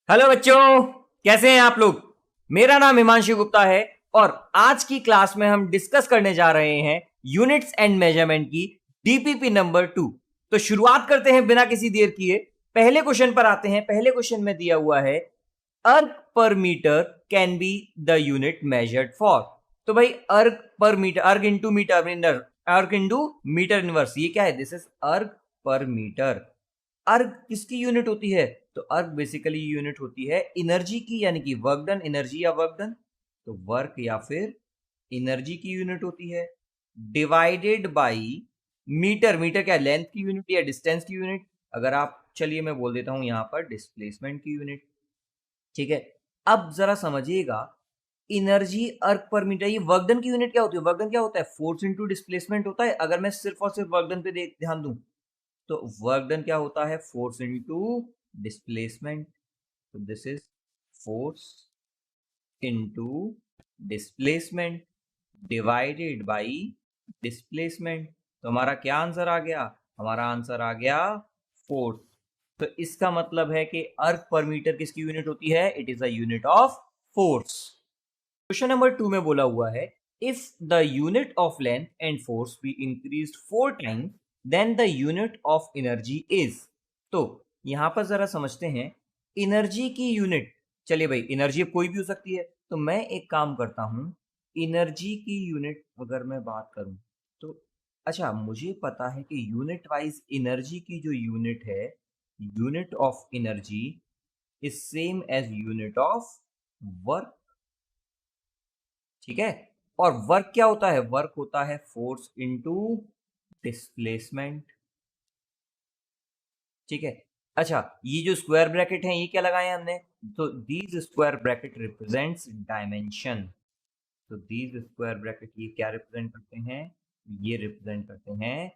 Hello बच्चों, कैसे हैं आप लोग। मेरा नाम हिमांशु गुप्ता है और आज की क्लास में हम डिस्कस करने जा रहे हैं यूनिट्स एंड मेजरमेंट की डीपीपी नंबर 2। तो शुरुआत करते हैं बिना किसी देर किए। पहले क्वेश्चन पर आते हैं। पहले क्वेश्चन में दिया हुआ है erg per metre can be the unit measured for. तो भाई erg per metre, erg into metre, erg into metre inverse, ये क्या है? दिस इज अर्ग पर मीटर। अर्ग किसकी यूनिट होती है? तो अर्ग बेसिकली यूनिट होती है एनर्जी की, यानी कि वर्क डन, एनर्जी या वर्क डन। तो वर्क या फिर एनर्जी की यूनिट होती है डिवाइडेड बाय मीटर। मीटर क्या, लेंथ की यूनिट या डिस्टेंस की यूनिट? अगर आप, चलिए मैं बोल देता हूं यहां पर डिस्प्लेसमेंट की यूनिट। ठीक है, अब जरा समझिएगा, एनर्जी अर्ग पर मीटर, ये वर्क डन की यूनिट क्या होती है? वर्क डन क्या होता है? फोर्स इनटू डिस्प्लेसमेंट होता है। अगर मैं सिर्फ और सिर्फ वर्क डन पे ध्यान दूं तो वर्क डन क्या होता है? Force into displacement. तो this is force into displacement divided by displacement. तो हमारा क्या आंसर आ गया? हमारा आंसर आ गया फोर्स। तो इसका मतलब है कि अर्ग पर मीटर किसकी यूनिट होती है? It is a unit of force. Question number 2 में बोला हुआ है if the unit of length and force be increased 4 times then the unit of energy is. तो यहां पर जरा समझते हैं एनर्जी की यूनिट। चलिए भाई, एनर्जी कोई भी हो सकती है, तो मैं एक काम करता हूं, एनर्जी की यूनिट अगर मैं बात करूं तो अच्छा, मुझे पता है कि यूनिट वाइज एनर्जी की जो यूनिट है, unit of energy is same as unit of work. ठीक है, और वर्क क्या होता है? वर्क होता है फोर्स इनटू डिस्प्लेसमेंट। ठीक है, अच्छा, ये जो स्क्वायर ब्रैकेट है ये क्या लगाए हैं हमने? तो these square bracket represents dimension. तो दीज स्क्वायर ब्रैकेट ये क्या रिप्रेजेंट करते हैं? ये रिप्रेजेंट करते हैं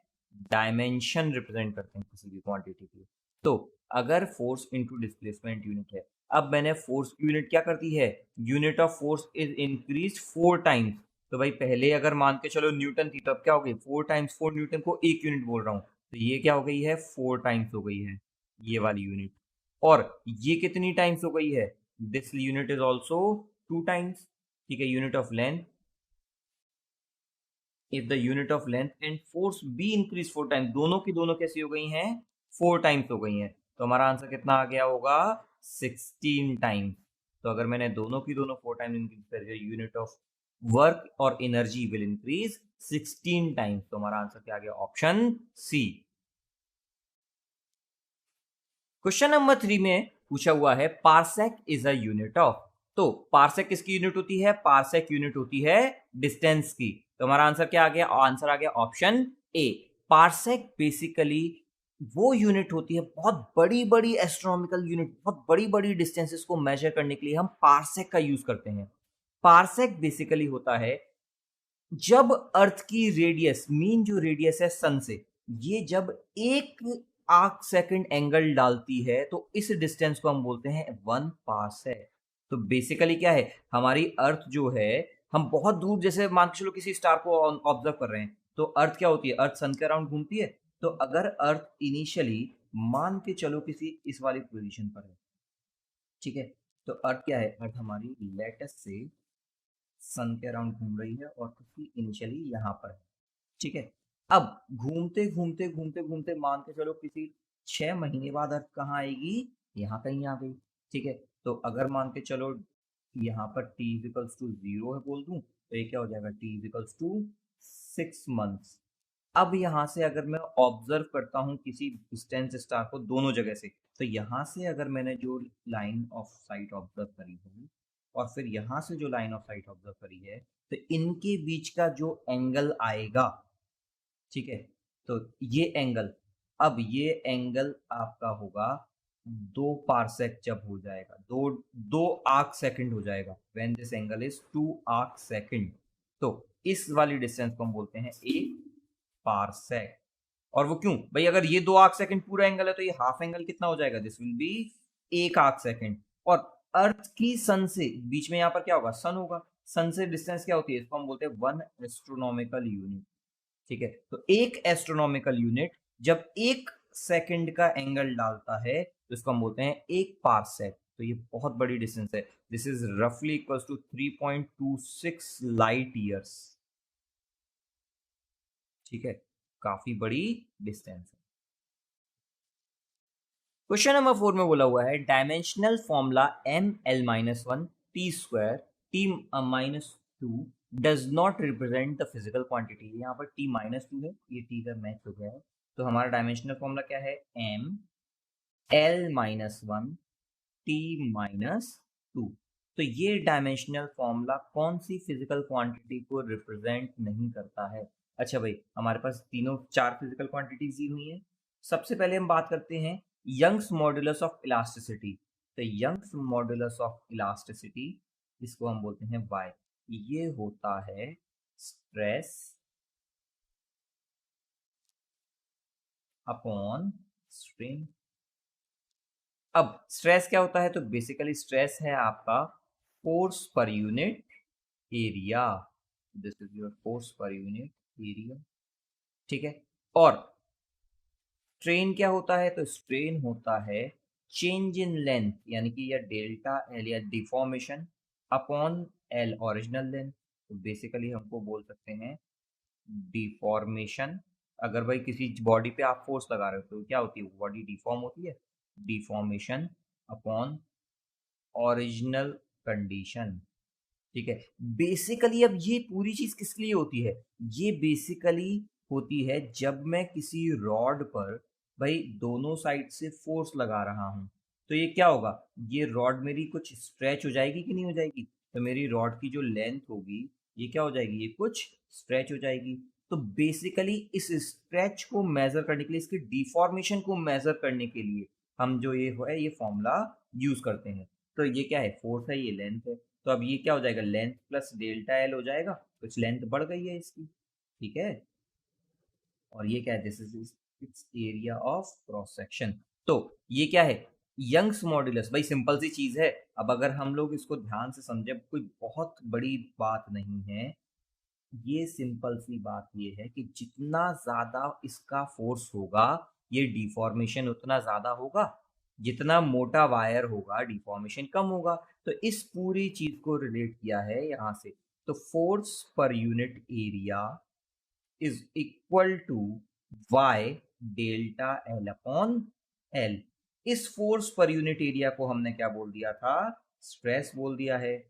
डायमेंशन, रिप्रेजेंट करते हैं किसी भी क्वांटिटी की। तो अगर फोर्स इनटू डिस्प्लेसमेंट यूनिट है, अब मैंने फोर्स की यूनिट क्या कर दी है? Unit of force is increase 4 times. तो भाई पहले अगर मान के चलो न्यूटन थी, तो अब क्या हो गई? 4 टाइम्स 4, न्यूटन को एक यूनिट बोल रहा हूं, तो ये क्या हो गई है? 4 टाइम्स हो गई है ये वाली यूनिट। और ये कितनी टाइम्स हो गई है? This unit is also 2 times. ठीक है, unit of length, if the unit of length and force be increase 4 times, दोनों की दोनों कैसी हो गई हैं? 4 टाइम्स हो गई हैं। तो हमारा आंसर कितना आ गया होगा? 16 टाइम्स। तो अगर मैंने दोनों की दोनों 4 टाइम्स इंक्रीज कर दिया, यूनिट ऑफ वर्क और एनर्जी विल इंक्रीज 16 टाइम्स। तो हमारा आंसर क्या आ गया? ऑप्शन सी। क्वेश्चन नंबर 3 में पूछा हुआ है parsec is a unit of. तो पार्सेक किसकी यूनिट होती है? पार्सेक यूनिट होती है डिस्टेंस की। तो हमारा आंसर क्या आ गया? आंसर आ गया ऑप्शन ए। पार्सेक बेसिकली वो यूनिट होती है, बहुत बड़ी बड़ी एस्ट्रोनॉमिकल यूनिट, बहुत बड़ी बड़ी डिस्टेंसेस को मेजर करने के लिए हम पार्सेक का यूज करते हैं। पार्सेक बेसिकली होता है जब अर्थ की रेडियस, मीन जो रेडियस है सन से, ये जब एक आर्क सेकंड एंगल डालती है, तो इस डिस्टेंस को हम बोलते हैं 1 पास है। तो बेसिकली क्या है, हमारी अर्थ जो है, हम बहुत दूर, जैसे मान के चलो किसी स्टार को ऑब्जर्व कर रहे हैं, तो अर्थ क्या होती है? अर्थ सन के अराउंड घूमती है। तो अगर अर्थ इनिशियली मान के चलो किसी इस वाली पोजीशन पर है, ठीक है, तो अर्थ क्या है? अर्थ हमारी लेटेस्ट से सन के अराउंड घूम रही है और पृथ्वी इनिशियली यहाँ पर है। ठीक है, अब घूमते घूमते घूमते घूमते मान के चलो किसी 6 महीने बाद अर्थ कहाँ आएगी? यहाँ कहीं आ गई। ठीक है, तो अगर मान के चलो यहाँ पर t इजिकल्स टू 0 है बोल दूं, तो ये क्या हो जाएगा? t is equals to 6 months. अब यहाँ से अगर मैं ऑब्जर्व करता हूँ किसी डिस्टेंस स्टार को दोनों जगह से, तो यहाँ से अगर मैंने जो लाइन ऑफ साइट ऑब्जर्व करी है और फिर यहाँ से जो लाइन ऑफ साइट ऑब्जर्व करी है, तो इनके बीच का जो एंगल आएगा, ठीक है, तो ये एंगल, अब ये एंगल आपका होगा 2 पार्सेक जब हो जाएगा, दो दो आर्क सेकंड हो जाएगा, when this angle is 2 arc second. तो इस वाली डिस्टेंस को हम बोलते हैं 1 पार्सेक। और वो क्यों भाई? अगर ये 2 आर्क सेकंड पूरा एंगल है, तो ये हाफ एंगल कितना हो जाएगा? This will be 1 arc second. और अर्थ की सन से बीच में यहाँ पर क्या होगा? सन होगा। सन से डिस्टेंस क्या होती है? इसको हम बोलते हैं 1 एस्ट्रोनॉमिकल यूनिट। ठीक है, तो 1 एस्ट्रोनॉमिकल यूनिट जब 1 सेकंड का एंगल डालता है, तो इसको हम बोलते हैं 1 पार्सेक। तो ये बहुत बड़ी डिस्टेंस है। दिस इज रफली इक्वल्स टू 3.26 लाइट ईयर्स। ठीक है, काफी बड़ी डिस्टेंस है। क्वेश्चन नंबर 4 में बोला हुआ है dimensional formula ml-1 T square T -2 does not represent the physical quantity. यहाँ पर t-2 है, ये t का मैच हो गया है, तो हमारा डायमेंशनल फॉर्मूला क्या है, ml-1 t-2। तो ये डायमेंशनल फॉर्मूला कौन सी फिजिकल क्वांटिटी को रिप्रेजेंट नहीं करता है। अच्छा भाई, हमारे पास तीनों 4 फिजिकल क्वांटिटीज दी हुई हैं। सबसे पहले हम बात करते हैं यंग्स मॉडुलस ऑफ इलास्टिसिटी। तो यंग्स मॉडुलस ऑफ इलास्टिसिटी, इसको हम बोलते हैं y। ये होता है स्ट्रेस अपॉन स्ट्रेन। अब स्ट्रेस क्या होता है, तो बेसिकली स्ट्रेस है आपका force per unit area. This is your force per unit area. ठीक है, और स्ट्रेन क्या होता है, तो स्ट्रेन होता है चेंज इन लेंथ, यानी कि या डेल्टा एल या deformation upon L original length. तो बेसिकली हमको बोल सकते हैं डिफॉर्मेशन। अगर भाई किसी बॉडी पे आप फोर्स लगा रहे हो तो क्या होती है, बॉडी डिफॉर्म होती है, डिफॉर्मेशन अपॉन ओरिजिनल कंडीशन। ठीक है, बेसिकली अब ये पूरी चीज किस लिए होती है, ये बेसिकली होती है जब मैं किसी रॉड पर भाई दोनों साइड से फोर्स लगा रहा हूं, तो ये क्या होगा, ये रॉड मेरी कुछ स्ट्रेच हो जाएगी कि नहीं हो जाएगी। तो मेरी रॉड की जो लेंथ होगी ये क्या हो जाएगी, ये कुछ स्ट्रेच हो जाएगी। तो बेसिकली इस स्ट्रेच को मेजर करने के लिए, इसके डिफॉर्मेशन को मेजर करने के लिए हम जो ये है ये फॉर्मूला यूज करते हैं। तो ये क्या है, फोर्स है, ये लेंथ है, तो अब ये क्या हो जाएगा, लेंथ प्लस डेल्टा एल हो जाएगा, कुछ लेंथ बढ़ गई है इसकी। ठीक है, और ये क्या है, this is it's area of cross section. तो ये क्या है, यंग्स मॉड्यूलस, भाई सिंपल सी चीज है। अब अगर हम लोग इसको ध्यान से समझे, कोई बहुत बड़ी बात नहीं है, ये सिंपल सी बात ये है कि जितना ज्यादा इसका फोर्स होगा ये डिफॉर्मेशन उतना ज्यादा होगा, जितना मोटा वायर होगा डिफॉर्मेशन कम होगा। तो इस पूरी चीज को रिलेट किया है यहां से। तो force per unit area is equal to y delta L upon L. इस फोर्स पर यूनिट एरिया को हमने क्या बोल दिया था, स्ट्रेस बोल दिया है।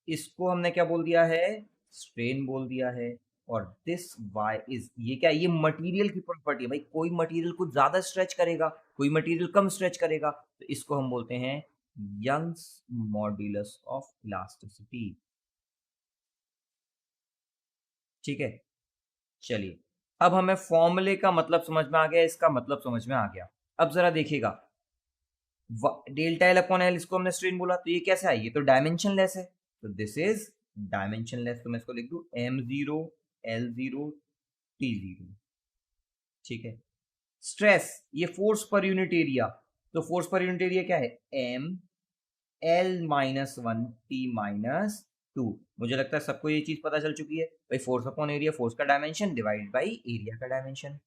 इसको हमने क्या बोल दिया है, स्ट्रेन बोल दिया है। और दिस y इज, ये क्या, ये मटेरियल की प्रॉपर्टी है भाई, कोई मटेरियल कुछ ज्यादा स्ट्रेच करेगा, कोई मटेरियल कम स्ट्रेच करेगा, तो इसको हम बोलते हैं यंग्स मॉड्यूलस ऑफ इलास्टिसिटी। ठीक है, चलिए, अब हमें फॉर्मूले का मतलब समझ में आ गया, इसका मतलब समझ में आ गया। अब जरा देखिएगा, डेल्टा एल अपॉन एल, इसको हमने स्ट्रेन बोला, तो ये कैसे है, ये तो डायमेंशन लेस है, तो दिस इज डायमेंशन लेस। तो मैं इसको लिख दू m0 l0 t0। ठीक है, स्ट्रेस, ये फोर्स पर यूनिट एरिया, तो फोर्स पर यूनिट एरिया क्या है, m l-1 t-2। मुझे लगता है सबको ये चीज पता चल चुकी है भाई, फोर्स अपॉन एरिया, फोर्स का डायमेंशन डिवाइड बाई एरिया का डायमेंशन।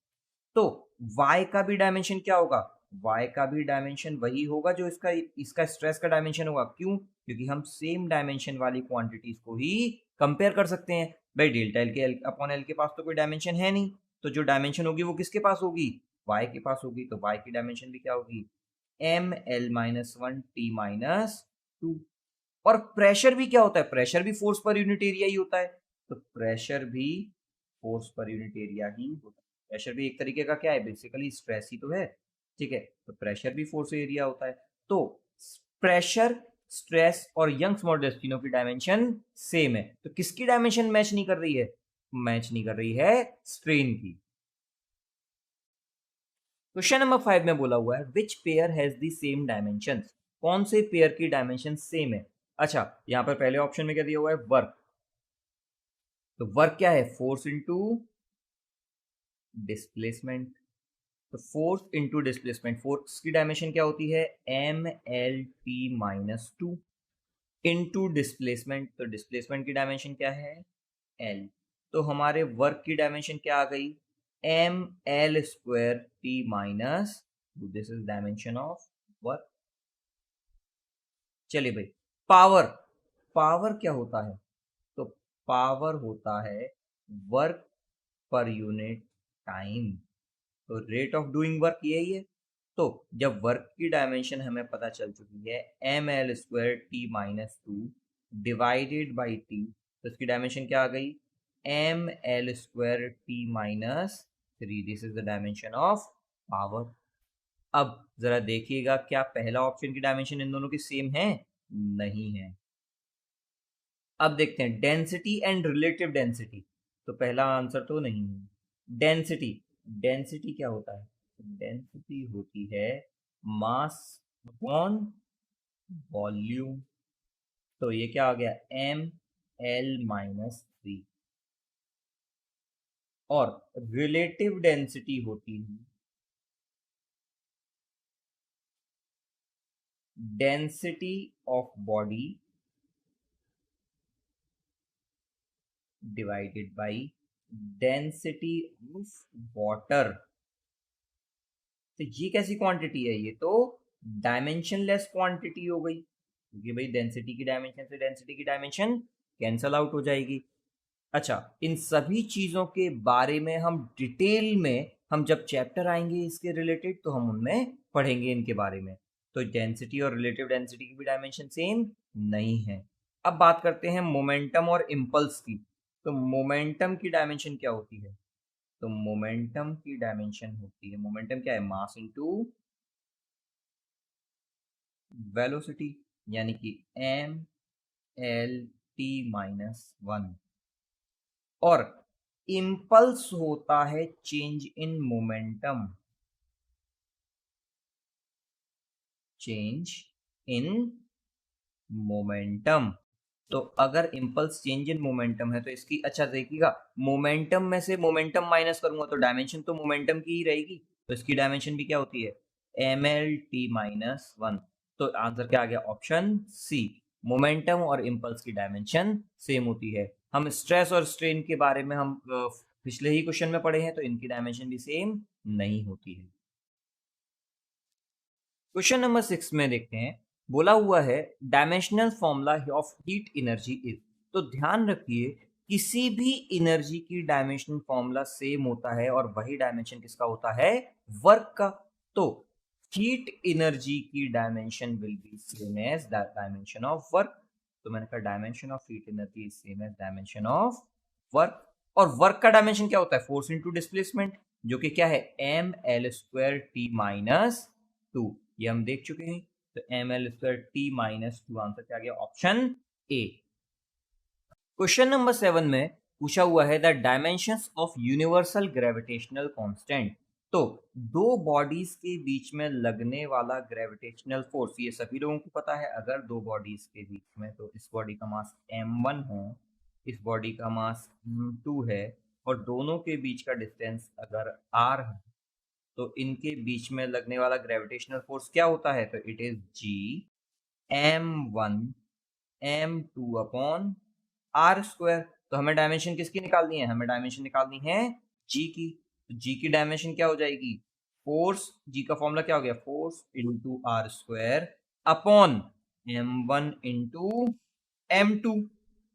तो y का भी डायमेंशन क्या होगा, y का भी डायमेंशन वही होगा जो इसका इसका स्ट्रेस का डायमेंशन होगा। क्यों, क्योंकि हम सेम डायमेंशन वाली क्वांटिटीज को ही कंपेयर कर सकते हैं। भाई डेल्टा एल के अपॉन एल के पास तो कोई डायमेंशन है नहीं, तो जो डायमेंशन होगी वो किसके पास होगी, y के पास होगी, तो y की डायमेंशन भी क्या होगी, ml-1 t-2। और प्रेशर भी क्या होता है, प्रेशर भी फोर्स पर यूनिट एरिया ही होता है, तो प्रेशर भी फोर्स पर यूनिट एरिया ही होता है। प्रेशर भी एक तरीके का क्या है, बेसिकली स्ट्रेस ही तो है। ठीक है, तो प्रेशर भी फोर्स एरिया होता है। तो प्रेशर, स्ट्रेस और यंग्स मॉडुलस तीनों की डायमेंशन सेम है, तो किसकी डायमेंशन मैच नहीं कर रही है, मैच नहीं कर रही है स्ट्रेन की। क्वेश्चन नंबर 5 में बोला हुआ है which pair has the same dimensions, कौन से पेयर की डायमेंशन सेम है। अच्छा, यहां पर पहले ऑप्शन में क्या दिया हुआ है, वर्क। तो वर्क क्या है, फोर्स इंटू डिस्प्लेसमेंट। तो फोर्स इंटू डिस्प्लेसमेंट, फोर्स की डायमेंशन क्या होती है, ml-t-2 इंटू डिस्प्लेसमेंट, तो डिस्प्लेसमेंट की डायमेंशन क्या है, l। तो हमारे वर्क की डायमेंशन क्या आ गई, ml²t-2। This is dimension of work. चलिए भाई, पावर, पावर क्या होता है? तो पावर होता है वर्क पर यूनिट टाइम। तो रेट ऑफ डूइंग वर्क यही है। तो जब वर्क की डायमेंशन हमें पता चल चुकी है ml² t-2 divided by T, तो इसकी डायमेंशन क्या आ गई? ml² t-3। This is the dimension of power. अब जरा देखिएगा, क्या पहला ऑप्शन की डायमेंशन इन दोनों की सेम है? नहीं है। अब देखते हैं डेंसिटी एंड रिलेटिव डेंसिटी। तो पहला आंसर तो नहीं है। डेंसिटी, डेंसिटी क्या होता है? डेंसिटी होती है मास अपॉन वॉल्यूम। तो ये क्या आ गया? ml-3। और रिलेटिव डेंसिटी होती है density of body divided by density of water. तो ये कैसी क्वांटिटी है? ये तो डायमेंशनलेस क्वांटिटी हो गई, क्योंकि भाई डेंसिटी की डायमेंशन से डेंसिटी की डायमेंशन कैंसल आउट हो जाएगी। अच्छा, इन सभी चीजों के बारे में हम डिटेल में, हम जब चैप्टर आएंगे इसके रिलेटेड तो हम उनमें पढ़ेंगे इनके बारे में। तो डेंसिटी और रिलेटिव डेंसिटी की भी डायमेंशन सेम नहीं है। अब बात करते हैं मोमेंटम और इम्पल्स की। तो मोमेंटम की डायमेंशन क्या होती है? तो मोमेंटम की डायमेंशन होती है, मोमेंटम क्या है? मास इनटू वेलोसिटी, यानी कि ml-t-1। और इम्पल्स होता है change in momentum, change in momentum. तो अगर इम्पल्स चेंज इन मोमेंटम है तो इसकी, अच्छा देखिएगा, मोमेंटम में से मोमेंटम माइनस करूंगा तो डायमेंशन तो मोमेंटम की ही रहेगी। तो इसकी डायमेंशन भी क्या होती है? ml-t-1। तो आंसर क्या आ गया? Option C. मोमेंटम और इम्पल्स की डायमेंशन सेम होती है। हम स्ट्रेस और स्ट्रेन के बारे में हम पिछले ही क्वेश्चन में पढ़े हैं, तो इनकी डायमेंशन भी सेम नहीं होती है। क्वेश्चन नंबर 6 में देखते हैं, बोला हुआ है dimensional formula of heat energy is. तो ध्यान रखिए, किसी भी एनर्जी की डायमेंशनल फॉर्मूला सेम होता है और वही डायमेंशन किसका होता है? वर्क का। तो हीट एनर्जी की dimension will be same as the dimension of work. तो मैंने कहा dimension of heat energy is same as dimension of work. और वर्क का डायमेंशन क्या होता है? फोर्स इनटू डिस्प्लेसमेंट, जो कि क्या है? ml²t-2। ये हम देख चुके हैं। तो ml²t-2 आंसर क्या आ गया? Option A. क्वेश्चन नंबर 7 में पूछा हुआ है the dimensions of universal gravitational constant. तो दो बॉडीज के बीच में लगने वाला ग्रेविटेशनल फोर्स, ये सभी लोगों को पता है। अगर दो बॉडीज के बीच में, तो इस बॉडी का मास m1 है, इस बॉडी का मास m2 है, और दोनों के बीच का डिस्टेंस अगर r है, तो इनके बीच में लगने वाला ग्रेविटेशनल फोर्स क्या होता है? तो it is G m1 m2 upon R square. तो हमें डायमेंशन किसकी निकालनी है? हमें डायमेंशन निकालनी है जी की। तो जी की डायमेंशन क्या हो जाएगी? फोर्स, जी का फॉर्मूला क्या हो गया? Force into R square upon m1 into m2।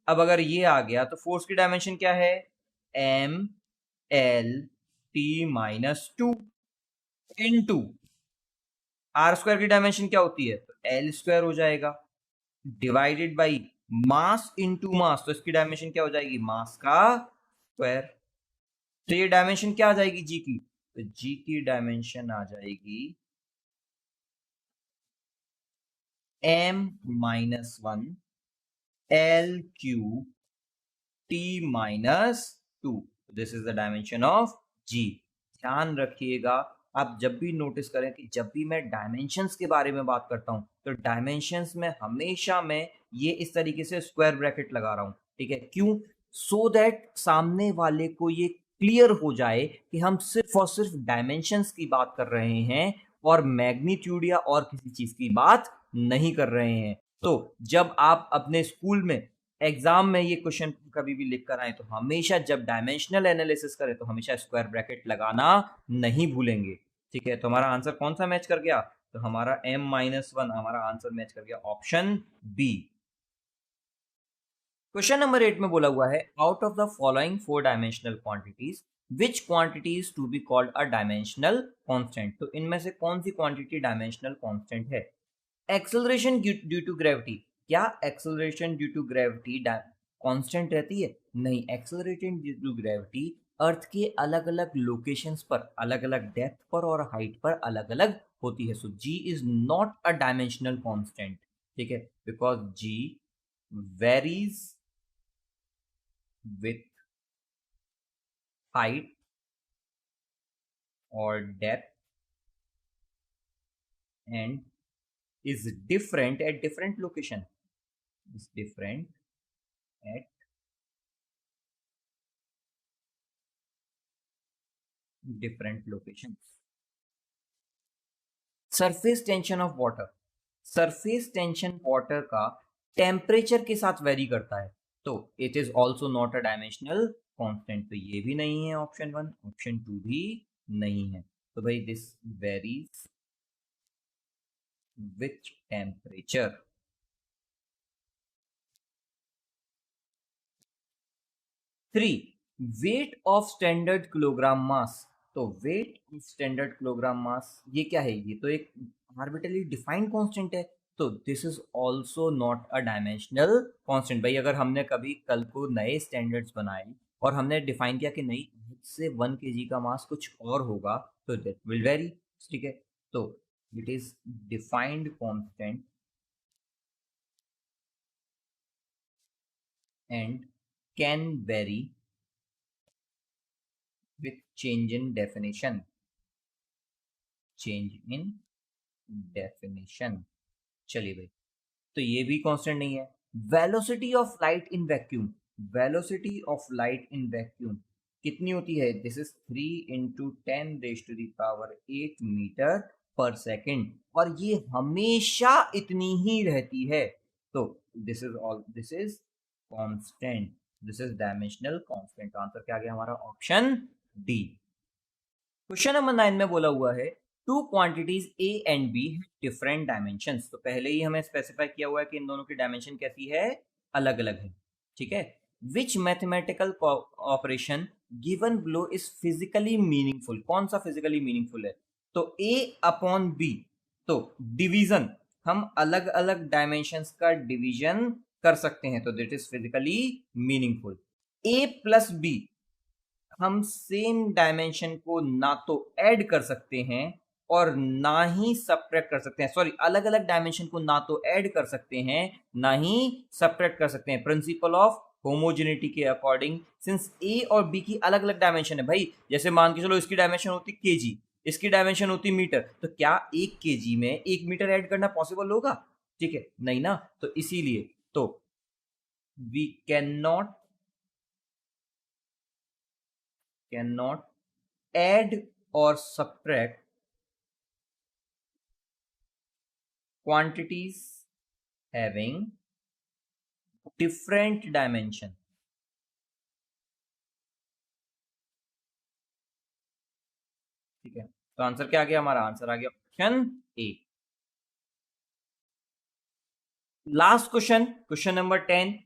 अब अगर ये आ गया तो फोर्स की डायमेंशन क्या है? ml-t-2 इंटू आर स्क्वायर की डायमेंशन क्या होती है? तो एल स्क्वायर हो जाएगा, divided by mass into mass. तो इसकी डायमेंशन क्या हो जाएगी? मास का स्क्वायर। तो ये डायमेंशन क्या आ जाएगी जी की? तो जी की डायमेंशन आ जाएगी m-1 l³ t-2। This is the dimension of G. ध्यान रखिएगा, आप जब भी नोटिस करें कि जब भी मैं डायमेंशंस के बारे में बात करता हूं, तो डायमेंशंस में हमेशा मैं ये इस तरीके से स्क्वायर ब्रैकेट लगा रहा हूं। ठीक है, क्यों? सो दैट सामने वाले को ये क्लियर हो जाए कि हम सिर्फ और सिर्फ डायमेंशंस की बात कर रहे हैं और मैग्नीट्यूड या और किसी चीज की बात नहीं कर रहे हैं। तो जब आप अपने स्कूल में एग्जाम में ये क्वेश्चन कभी भी लिख कर आए, तो हमेशा जब डायमेंशनल एनालिसिस करें तो हमेशा स्क्वायर ब्रैकेट लगाना नहीं भूलेंगे। ठीक है, तो हमारा आंसर कौन सा मैच कर गया? तो हमारा m-1 हमारा आंसर मैच कर गया ऑप्शन बी। क्वेश्चन नंबर 8 में बोला हुआ है out of the following 4 dimensional quantities which quantities to be called a dimensional constant. तो इनमें से कौन सी क्वांटिटी डायमेंशनल कांस्टेंट है? Acceleration due to gravity. क्या acceleration due to gravity constant रहती है? नहीं, acceleration due to gravity earth के अलग अलग लोकेशंस पर, अलग अलग डेप्थ पर और हाइट पर अलग अलग होती है। So G is not a dimensional constant, ठीक है, because G varies with height और depth and is different at different location, is different at different locations. Surface tension of water, surface tension water का temperature के साथ very करता है, तो it is also not a dimensional constant. तो ये भी नहीं है ऑप्शन 1, ऑप्शन 2 भी नहीं है। तो भाई this varies with temperature. 3 weight of standard kilogram mass. तो weight of standard kilogram mass ये क्या है? ये तो एक आर्बिट्रली डिफाइंड कांस्टेंट है, तो this is also not a dimensional constant. भाई अगर हमने कभी कल को नए स्टैंडर्ड्स बनाए और हमने डिफाइन किया कि नहीं से 1 kg का मास कुछ और होगा, तो दैट विल वेरी, ठीक है। तो it is defined constant and can very with change in definition, change in definition। चलिए भाई, तो ये भी कांस्टेंट नहीं है। Velocity of light in vacuum, velocity of light in vacuum कितनी होती है? दिस इज 3 इंटू 10⁸ मीटर पर सेकेंड, और ये हमेशा इतनी ही रहती है। तो this is all, this is constant, this is dimensional constant. Answer क्या आ गया हमारा? Option D. क्वेश्चन नंबर 9 में बोला हुआ है two quantities A and be different dimensions. तो पहले ही हमें स्पेसिफाई किया हुआ है कि इन दोनों की डायमेंशन कैसी है? अलग अलग है, ठीक है। Which mathematical operation given below is physically meaningful. कौन सा फिजिकली मीनिंगफुल है? तो ए अपॉन बी, तो डिवीजन, हम अलग अलग डायमेंशंस का डिवीजन कर सकते हैं, तो that is physically meaningful. A plus B, हम सेम डायमेंशन को ना तो ऐड कर सकते हैं और ना ही सब्ट्रैक्ट कर सकते हैं। सॉरी, अलग अलग डायमेंशन को ना तो ऐड कर सकते हैं ना ही सब्ट्रैक्ट कर सकते हैं, प्रिंसिपल ऑफ होमोजेनिटी के अकॉर्डिंग। सिंस ए और बी की अलग अलग डायमेंशन है भाई, जैसे मान के चलो इसकी डायमेंशन होती केजी, इसकी डायमेंशन होती मीटर, तो क्या 1 kg में 1 मीटर ऐड करना पॉसिबल होगा? ठीक है, नहीं ना। तो इसीलिए तो we cannot add or subtract quantities having different dimension। ठीक है, तो आंसर क्या आ गया हमारा? आंसर आ गया option A. Last question, question number 10,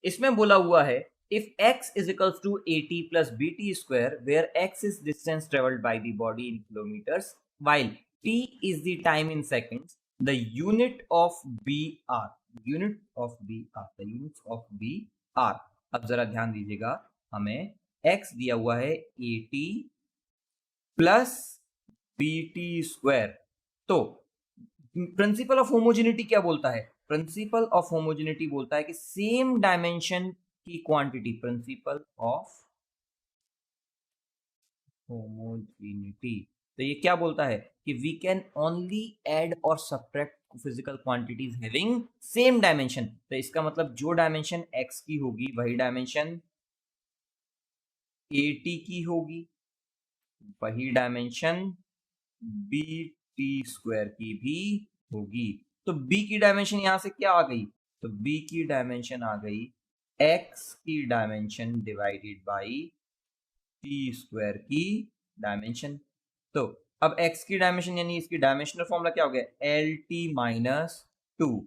इसमें बोला हुआ है if x is equals to at plus bt square where x is distance traveled by the body in kilometers while t is the time in seconds, the unit of b r, unit of b r, the units of b r। अब जरा ध्यान दीजिएगा, हमें x दिया हुआ है at plus bt square, तो principle of homogeneity क्या बोलता है? प्रिंसिपल ऑफ होमोजेनिटी बोलता है कि सेम डायमेंशन की क्वांटिटी, प्रिंसिपल ऑफ होमोजेनिटी, तो ये क्या बोलता है कि वी कैन ओनली ऐड और subtract physical quantities having same dimension. तो इसका मतलब जो डायमेंशन x की होगी वही डायमेंशन at की होगी, वही डायमेंशन bt स्क्वायर की भी होगी। तो b की डायमेंशन यहां से क्या आ गई? तो b की डायमेंशन आ गई x की dimension divided by T square की डायमेंशन। तो अब x की डायमेंशन यानी इसकी डायमेंशनल फॉर्मूला क्या हो गया, LT-2।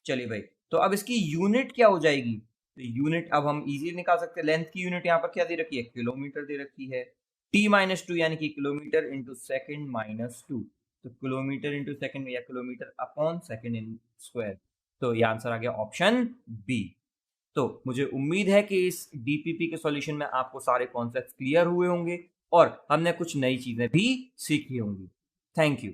चलिए भाई, तो अब इसकी यूनिट क्या हो जाएगी, तो यूनिट अब हम इजीली निकाल सकते हैं। लेंथ की यूनिट यहाँ पर क्या दे रखी है, किलोमीटर दे रखी है। T-2 यानी कि किलोमीटर इंटू सेकेंड माइनस 2, तो किलोमीटर इंटू सेकेंड या kilometre upon second in square. तो ये आंसर आ गया ऑप्शन बी। तो मुझे उम्मीद है कि इस डीपीपी के सॉल्यूशन में आपको सारे कॉन्सेप्ट्स क्लियर हुए होंगे और हमने कुछ नई चीजें भी सीखी होंगी। Thank you.